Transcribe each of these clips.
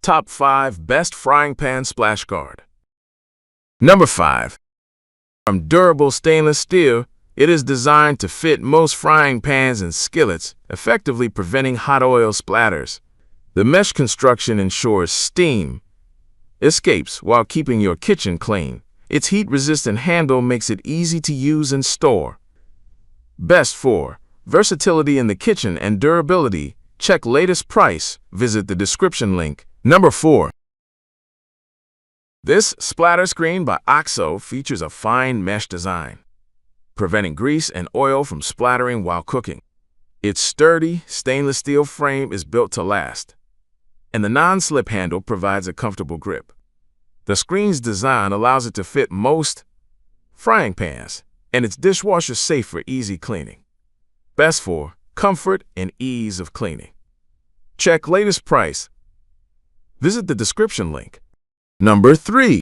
Top 5 Best Frying Pan Splash Guard. Number 5. From durable stainless steel, it is designed to fit most frying pans and skillets, effectively preventing hot oil splatters. The mesh construction ensures steam escapes while keeping your kitchen clean. Its heat-resistant handle makes it easy to use and store. Best for versatility in the kitchen and durability. Check latest price. Visit the description link. Number 4. This splatter screen by OXO features a fine mesh design, preventing grease and oil from splattering while cooking. Its sturdy stainless steel frame is built to last, and the non-slip handle provides a comfortable grip. The screen's design allows it to fit most frying pans, and it's dishwasher safe for easy cleaning. Best for comfort and ease of cleaning. Check latest price. Visit the description link. Number 3.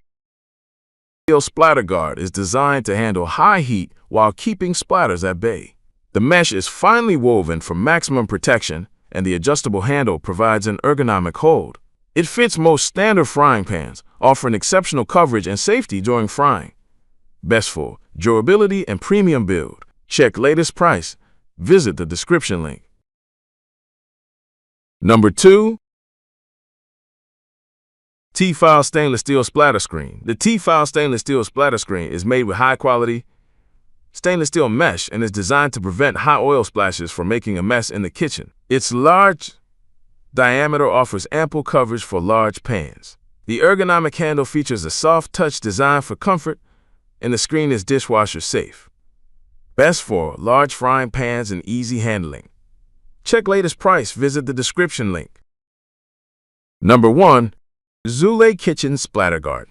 Steel Splatter Guard is designed to handle high heat while keeping splatters at bay. The mesh is finely woven for maximum protection, and the adjustable handle provides an ergonomic hold. It fits most standard frying pans, offering exceptional coverage and safety during frying. Best for durability and premium build. Check latest price. Visit the description link. Number 2. T-fal Stainless Steel Splatter Screen. The T-fal Stainless Steel Splatter Screen is made with high-quality stainless steel mesh and is designed to prevent hot oil splashes from making a mess in the kitchen. Its large diameter offers ample coverage for large pans. The ergonomic handle features a soft touch design for comfort, and the screen is dishwasher safe. Best for large frying pans and easy handling. Check latest price. Visit the description link. Number 1. Skillet Kitchen Splatter Guard.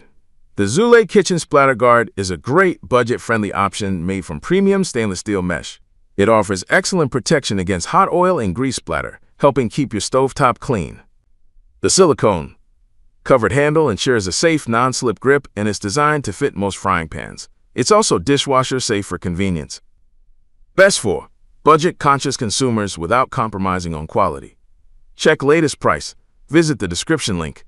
The Skillet Kitchen Splatter Guard is a great budget-friendly option made from premium stainless steel mesh. It offers excellent protection against hot oil and grease splatter, helping keep your stovetop clean. The silicone-covered handle ensures a safe, non-slip grip and is designed to fit most frying pans. It's also dishwasher safe for convenience. Best for budget-conscious consumers without compromising on quality. Check latest price. Visit the description link.